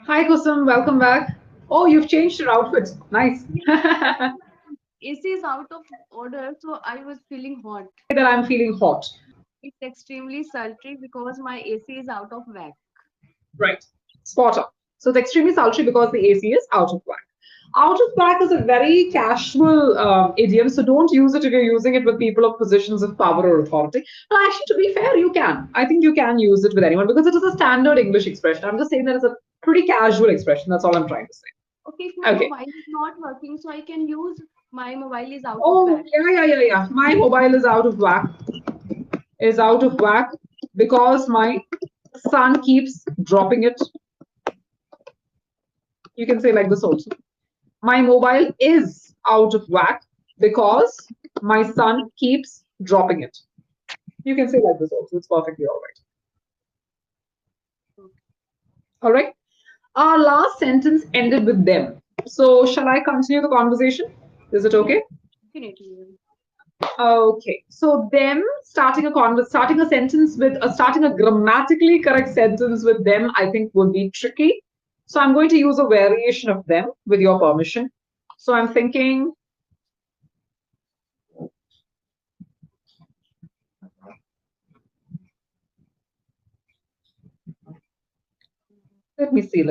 Hi Kusum, welcome back. Oh, you've changed your outfit. Nice. Yeah, AC is out of order, so I was feeling hot. That I'm feeling hot. It's extremely sultry because my AC is out of whack. Right. Spot on. So it's extremely sultry because the AC is out of whack. Out of whack is a very casual idiom, so don't use it if you're using it with people of positions of power or authority. But actually, to be fair, you can. I think you can use it with anyone because it is a standard English expression. I'm just saying that it's a pretty casual expression. That's all I'm trying to Okay, if my say. Okay. mobile is not working, so I can use my mobile is out of Oh, whack. yeah. My mobile is out of whack. Is out of whack because my son keeps dropping it. You can say like this also. My mobile is out of whack because my son keeps dropping it. You can say like this also. It's perfectly all right. All right. Our last sentence ended with them. So, shall I continue the conversation? Is it Yes, okay? definitely. Okay. So, them starting a sentence with starting a grammatically correct sentence with them, I think would be tricky. So, I'm going to use a variation of them with your permission. So, I'm thinking, let me see.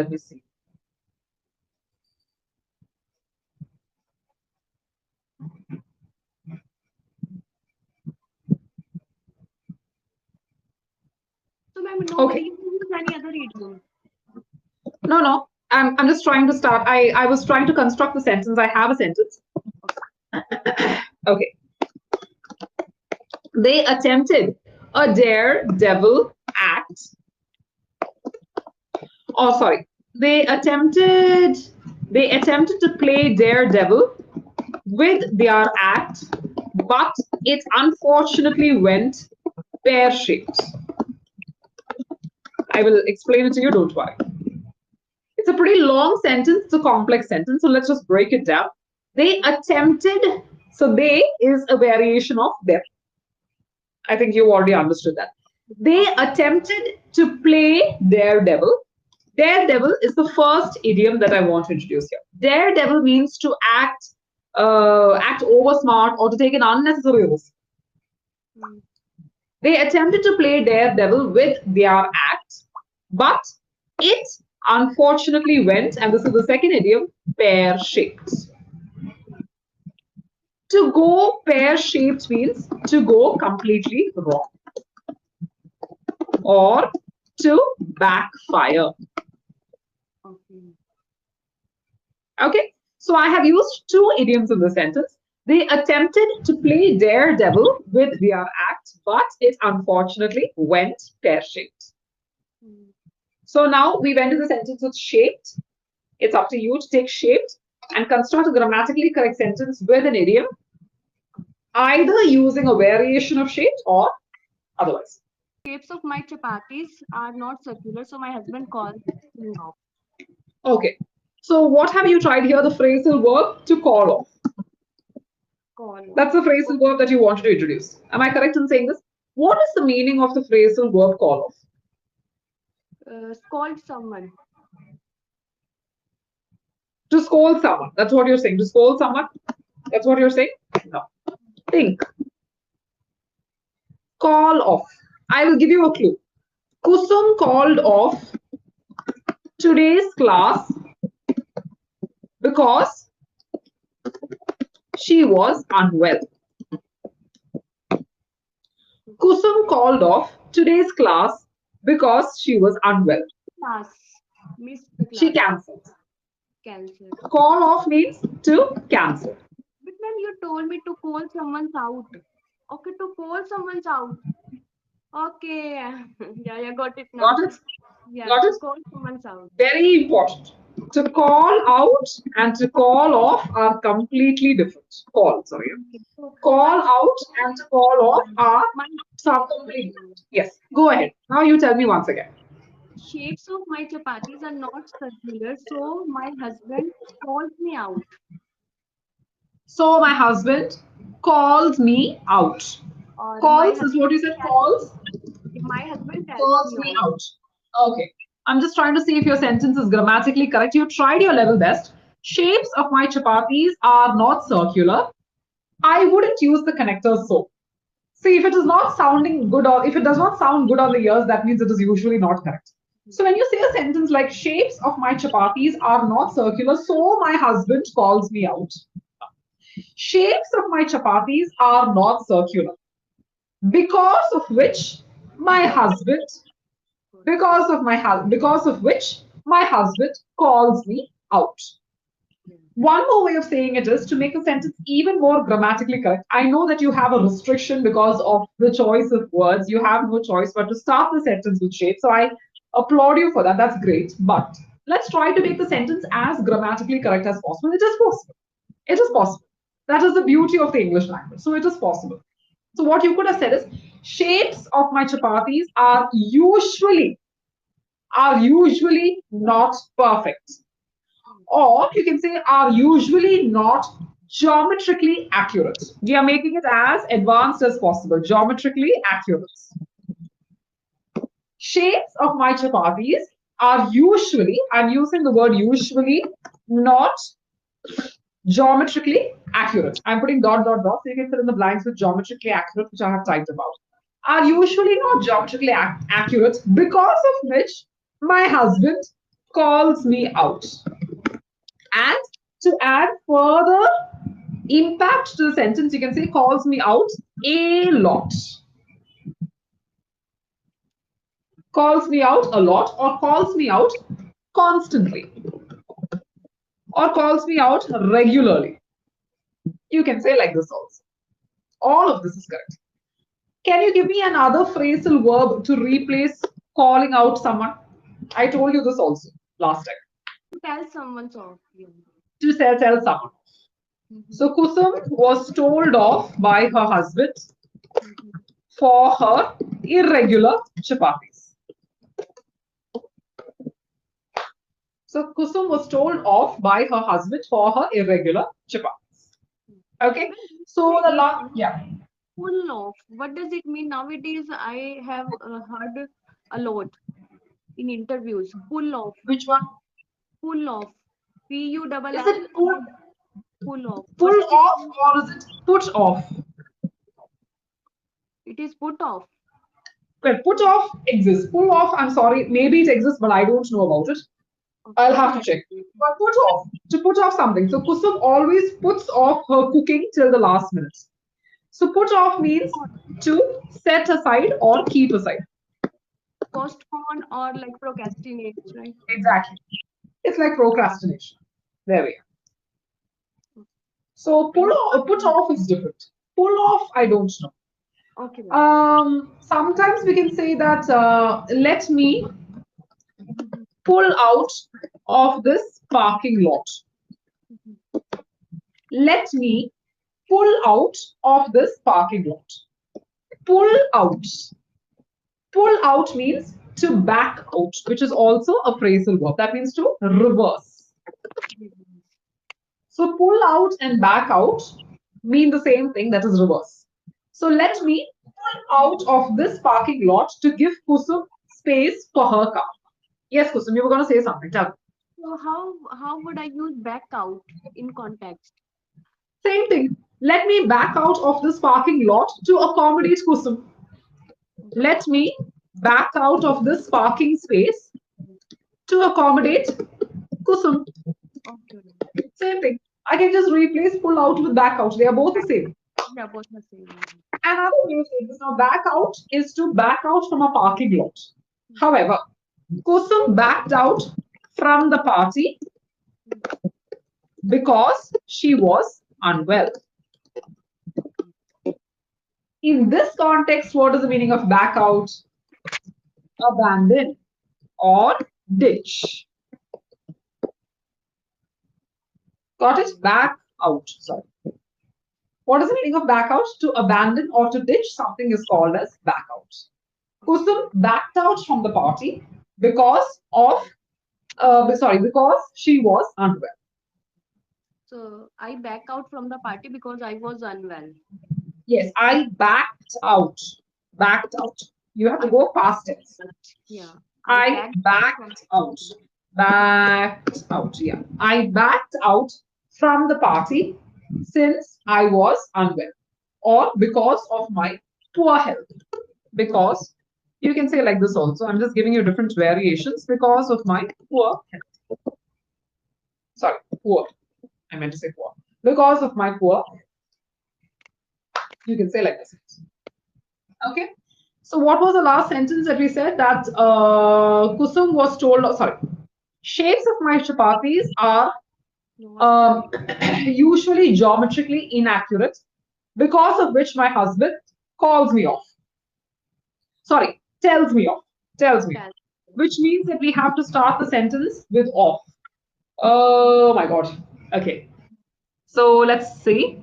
So, ma'am, no Okay. worries. Use any other idiom. No. I'm just trying to start. I was trying to construct the sentence. I have a sentence. Okay. They attempted a daredevil act. Oh, sorry. They attempted to play daredevil with their act, but it unfortunately went pear-shaped. I will explain it to you, don't worry. It's a pretty long sentence, it's a complex sentence, so let's just break it down. They attempted, so they is a variation of them. I think you already understood that. They Okay. attempted to play daredevil. Daredevil is the first idiom that I want to introduce here. Daredevil means to act over smart or to take an unnecessary risk. Hmm. They attempted to play daredevil with their act, but it unfortunately went, and this is the second idiom, pear shaped. To go pear shaped means to go completely wrong or to backfire. Okay. Okay, so I have used two idioms in the sentence. They attempted to play daredevil with their act, but it unfortunately went pear shaped. Hmm. So now we went to the sentence with shaped. It's up to you to take shaped and construct a grammatically correct sentence with an idiom, either using a variation of shaped or otherwise. Shapes of my chapatis are not circular, so my husband calls me off. Okay, so what have you tried here? The phrasal verb to call off. Call off. That's the phrasal verb that you wanted to introduce. Am I correct in saying this? What is the meaning of the phrasal verb call off? Scold someone. To scold someone. That's what you're saying. To scold someone. That's what you're saying? No. Think. Call off. I will give you a clue. Kusum called off today's class because she was unwell. Kusum called off today's class because she was unwell. Class. Miss the She class. cancelled. Cancel. Call off means to cancel. But ma'am, you told me to call someone's out. Okay, to call someone's out. Okay. Yeah, got it now. Got it? Yeah, Got to it? call someone's out. Very important. To call out and to call off are completely different. Call, sorry. Okay. So Call my out and to call off are my some completely different. Yes, go ahead. Now you tell me once again. shapes of my chapatis are not circular, so my husband calls me out. So my husband calls me out. Or my Calls is what husband you said, tells calls? my husband tells Calls me me out. out. Okay. I'm just trying to see if your sentence is grammatically correct. You tried your level best. Shapes of my chapatis are not circular. I wouldn't use the connectors so. See, if it is not sounding good or if it does not sound good on the ears, that means it is usually not correct. So when you say a sentence like shapes of my chapatis are not circular, so my husband calls me out. Shapes of my chapatis are not circular, because of which my husband, because of which my husband calls me out. One more way of saying it is to make a sentence even more grammatically correct. I know that you have a restriction because of the choice of words. You have no choice but to start the sentence with shape. So I applaud you for that. That's great. But let's try to make the sentence as grammatically correct as possible. It is possible. It is possible. That is the beauty of the English language. So it is possible. So what you could have said is shapes of my chapatis are usually not perfect. Or you can say are usually not geometrically accurate. We are making it as advanced as possible, geometrically accurate. Shapes of my chapatis are usually, I'm using the word usually, not geometrically accurate. I'm putting dot dot dot so you can fill in the blanks with geometrically accurate, which I have typed about. Are usually not geometrically accurate, because of which my husband calls me out. And to add further impact to the sentence, you can say calls me out a lot. Calls me out a lot, or calls me out constantly, or calls me out regularly. You can say like this also. All of this is correct. Can you give me another phrasal verb to replace calling out someone? I told you this also last time. Tell someone off. Yeah. To tell someone. So Kusum was told off by her husband for her irregular chapatis. So Kusum was told off by her husband for her irregular chapatis. Okay. So the last, yeah. Pull off. What does it mean nowadays? I have heard a lot in interviews. Pull off. Which one? Pull off. P U double Is L. it pull Pull off. What pull does it off mean? or is it put off? It is put off. Well, put off exists. Pull off, I'm sorry, maybe it exists, but I don't know about it. I'll Okay. have to check. But put off, to put off something. So Kusum always puts off her cooking till the last minute. So put off means to set aside or keep aside. Postpone or like procrastinate, right? Exactly. It's like procrastination. There we are. So put off is different. Pull off, I don't know. Okay, ma'am. Sometimes we can say that let me pull out of this parking lot. Let me pull out of this parking lot. Pull out. Pull out means to back out, which is also a phrasal verb. That means to reverse. So pull out and back out mean the same thing, that is reverse. So let me pull out of this parking lot to give Kusum space for her car. Yes, Kusum, you were going to say something. Tell me. So how would I use back out in context? Same thing. Let me back out of this parking lot to accommodate Kusum. Let me back out of this parking space to accommodate Kusum. Okay. Same thing. I can just replace pull out with back out. They are both the same. Yeah, both the same. Another way of saying this now, back out is to back out from a parking lot. However, Kusum backed out from the party because she was unwell. In this context, what is the meaning of back out? Abandon or ditch. Got it? Back out. Sorry. What is the meaning of back out? To abandon or to ditch something is called as back out. Kusum backed out from the party because because she was unwell. So I back out from the party because I was unwell. Yes, I backed out. Backed out. You have to go past tense. Yeah. I I backed from backed out. Backed out. Yeah. I backed out from the party since I was unwell or because of my poor health. Because you can say like this also. I'm just giving you different variations because of my poor health. Sorry, poor. I meant to say poor. Because of my poor, you can say like this. Okay. So what was the last sentence that we said? That Kusum was told, sorry, shapes of my chapatis are not um, correct. usually geometrically inaccurate, because of which my husband calls me off. Sorry, tells me off. Tells me off. Tell. Which means that we have to start the sentence with off. Oh my god. Okay. So let's see.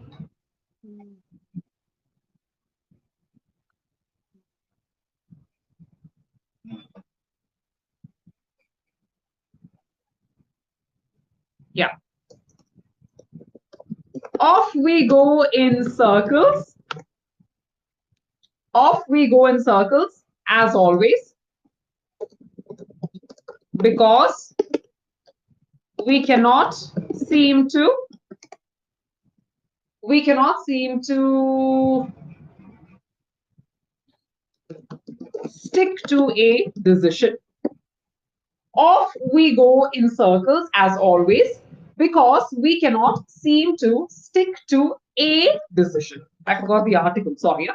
Hmm. Yeah. Off we go in circles. Off we go in circles, as always, because we cannot seem to we cannot seem to stick to a decision. Off we go in circles as always because we cannot seem to stick to a decision. I forgot the article, sorry.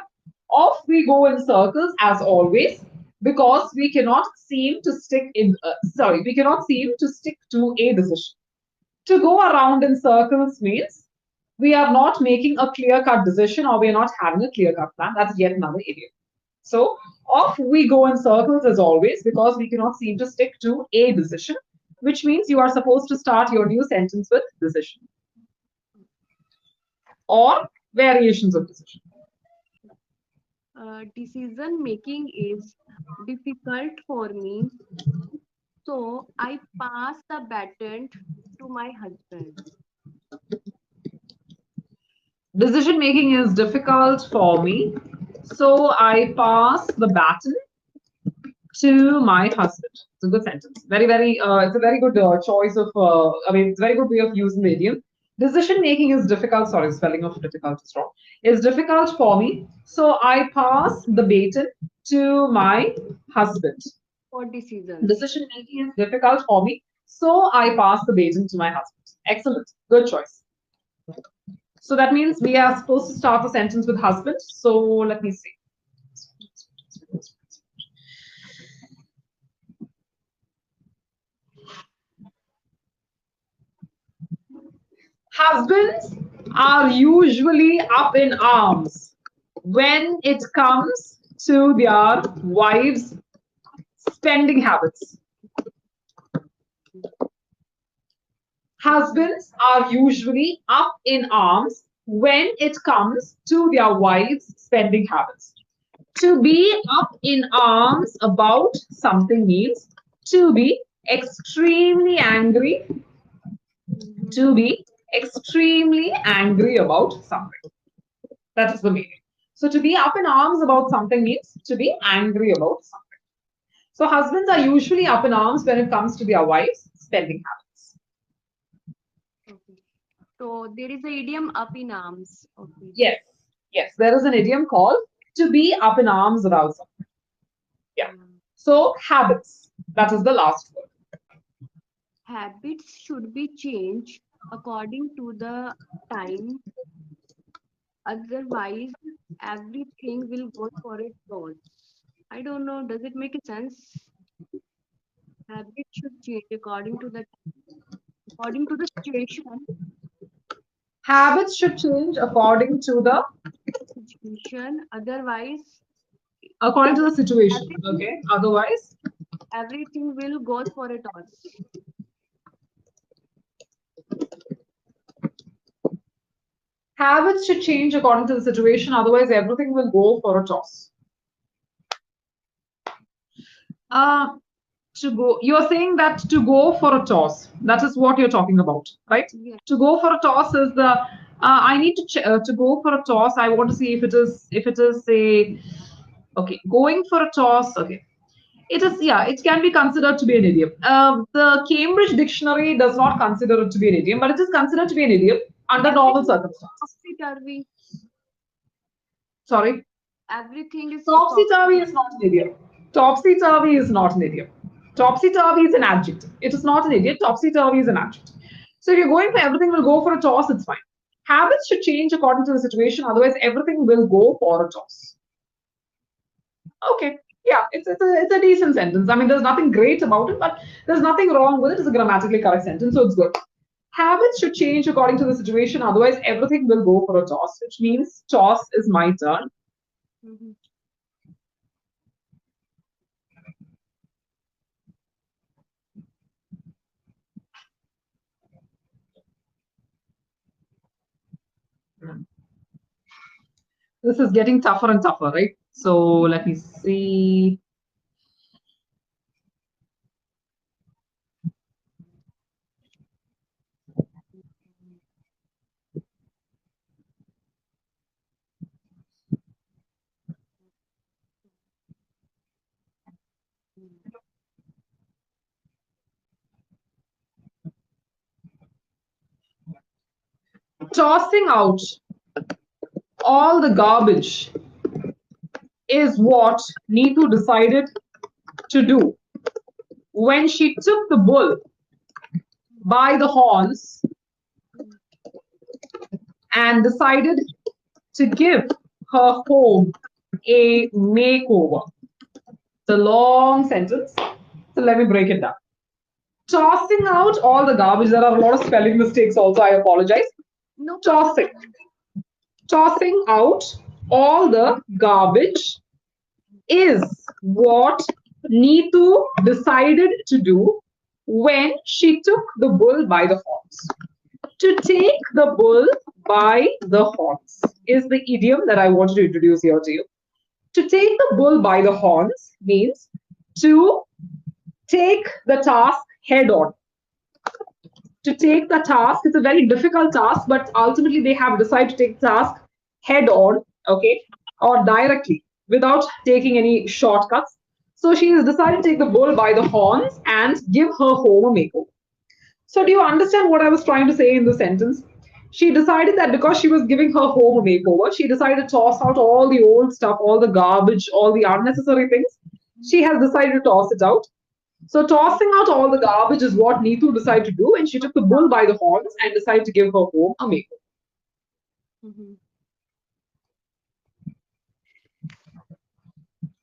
Off we go in circles as always because we cannot seem to stick to a decision. To go around in circles means we are not making a clear cut decision or we are not having a clear cut plan. That's yet another idiom. So, off we go in circles as always because we cannot seem to stick to a decision, which means you are supposed to start your new sentence with decision or variations of decision. Decision making is difficult for me, so I pass the baton to my husband. Decision making is difficult for me, so I pass the baton to my husband. It's a good sentence. It's a very good choice of, it's a very good way of using the idiom. Decision making is difficult. Sorry, spelling of difficult is wrong. It's difficult for me. So I pass the baton to my husband. For decisions. Decision making is difficult for me. So I pass the baton to my husband. Excellent. Good choice. So that means we are supposed to start the sentence with husband. So let me see. Husbands are usually up in arms when it comes to their wives' spending habits. Husbands are usually up in arms when it comes to their wives' spending habits. To be up in arms about something means to be extremely angry, Mhm. to be extremely angry about something. That is the meaning. So to be up in arms about something means to be angry about something. So husbands are usually up in arms when it comes to their wives' spending habits. Okay. So there is a idiom up in arms. Okay. Yes, yes, there is an idiom called to be up in arms about something. Yeah. Yeah. So habits. That is the last word. Habits should be changed according to the time. Otherwise, everything will go for a toss. I don't know. Does it make sense? Habits should change according to the situation. Habits should change Situation. Otherwise, according to other the situation. everything Okay. Otherwise, everything will go for a toss. habits should change according to the situation. Otherwise, everything will go for a toss. Uh, to go, you're saying that to go for a toss. That is what you're talking about, right? Yeah. To go for a toss is the. I need to go for a toss. I want to see if it is a. Okay, going for a toss. Okay, It is, yeah, it can be considered to be an idiom. The Cambridge Dictionary does not consider it to be an idiom, but it is considered to be an idiom under normal Everything circumstances. topsy turvy. Sorry. Everything is Topsy topsy turvy is turvy. not an idiom. Topsy turvy is not an idiom. Topsy turvy is an adjective. It is not an idiom. Topsy turvy is an adjective. So if you're going for everything will go for a toss, it's fine. Habits should change according to the situation, otherwise, everything will go for a toss. Okay. Yeah, it's a decent sentence. I mean, there's nothing great about it, but there's nothing wrong with it. It's a grammatically correct sentence, so it's good. Habits should change according to the situation, otherwise, everything will go for a toss, which means toss is my turn. Mhm. This is getting tougher and tougher, right? So let me see. Tossing out all the garbage is what Neetu decided to do when she took the bull by the horns and decided to give her home a makeover. It's a long sentence, so let me break it down. Tossing out all the garbage, there are a lot of spelling mistakes also, I apologize. No Tossing. problem. Tossing out all the garbage is what Neetu decided to do when she took the bull by the horns. To take the bull by the horns is the idiom that I wanted to introduce here to you. To take the bull by the horns means to take the task head on. To take the task, it's a very difficult task, but ultimately they have decided to take the task head on, okay, or directly without taking any shortcuts. So she has decided to take the bull by the horns and give her home a makeover. So, do you understand what I was trying to say in the sentence? She decided that because she was giving her home a makeover, she decided to toss out all the old stuff, all the garbage, all the unnecessary things. She has decided to toss it out. So, tossing out all the garbage is what Neetu decided to do, and she took the bull by the horns and decided to give her home a makeover. Mhm.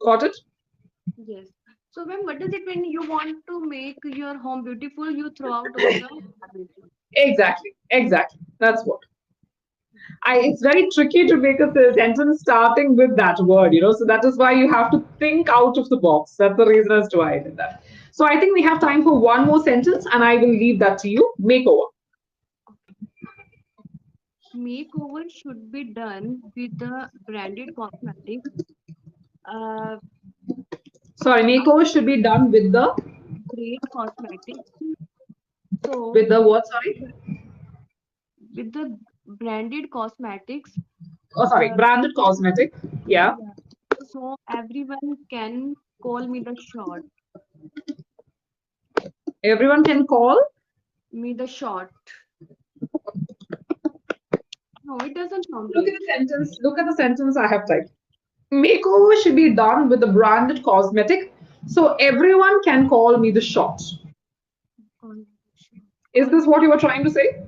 Got it? Yes. So, when what does it mean you want to make your home beautiful? You throw out all the garbage. Exactly. Exactly. That's what. It's very tricky to make a sentence starting with that word, so that is why you have to think out of the box. That's the reason as to why I did that. So I think we have time for one more sentence, and I will leave that to you. Makeover. Makeover should be done with the branded cosmetics. Uh, Sorry, makeover should be done Great cosmetics. So, with the what? Sorry. with the branded cosmetics, Oh, sorry, uh, branded cosmetic. Yeah, yeah. So everyone can call me the short, everyone can call. me the short. No, it doesn't sound Look at great. the sentence. Look at the sentence I have typed. Makeover should be done with the branded cosmetic, so everyone can call me the short. Call me the short. Is Call this me what you were trying to say?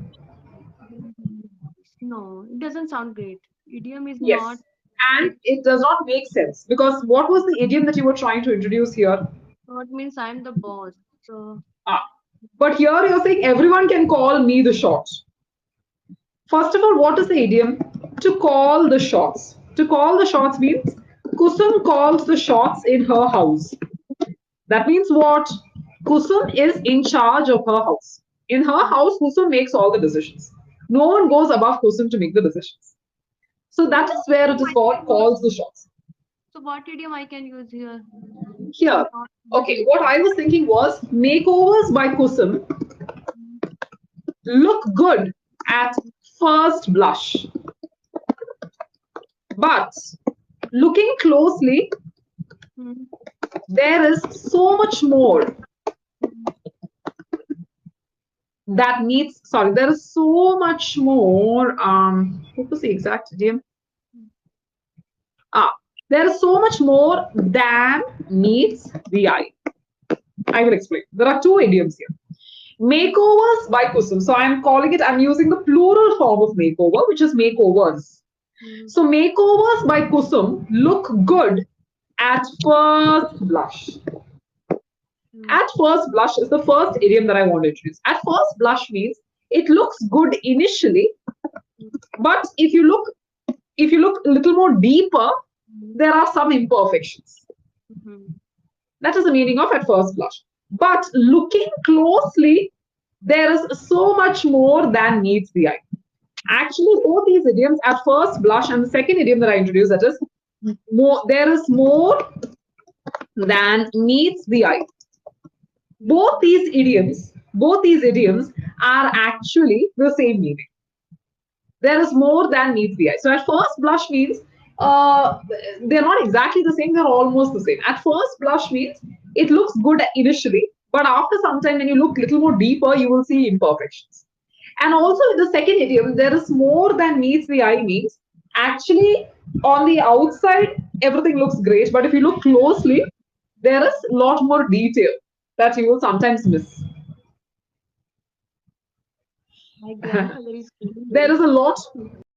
no, it doesn't sound great. Idiom is not Yes. And it. it does not make sense because what was the idiom that you were trying to introduce here? Short means I'm the boss. So Ah. But here you're saying everyone can call me the shots. First of all, what is the idiom? To call the shots. To call the shots means Kusum calls the shots in her house. That means what? Kusum is in charge of her house. In her house, Kusum makes all the decisions. No one goes above Kusum to make the decisions. So so that is what where it idiom is I called can use? calls the shots. So what idiom I can use here? Here, Not able to okay, what listen. I was thinking was makeovers by Kusum look good at first blush, but looking closely, Hmm. there is so much more that needs, sorry, there is so much more, what was the exact idiom? Ah, there is so much more than meets the eye. I will explain. There are two idioms here. Makeovers by Kusum. So I'm calling it, I'm using the plural form of makeover, which is makeovers. Mm, So makeovers by Kusum look good at first blush. mm, At first blush is the first idiom that I want to introduce. At first blush means it looks good initially, mm, but if you look a little more deeper, mm, there are some imperfections. mhm, That is the meaning of at first blush. But looking closely, there is so much more than meets the eye. Actually, both these idioms, at first blush and the second idiom that I introduced, that is more, there is more than meets the eye. mm, Both these idioms are actually the same meaning. There is more than meets the eye. So at first blush means they're not exactly the same, they're almost the same. At first blush means it looks good initially, but after some time, when you look a little more deeper, you will see imperfections. And also in the second idiom, there is more than meets the eye means actually on the outside, everything looks great, but if you look closely, there is a lot more detail that you will sometimes miss. My grandfather is saying There this. is a lot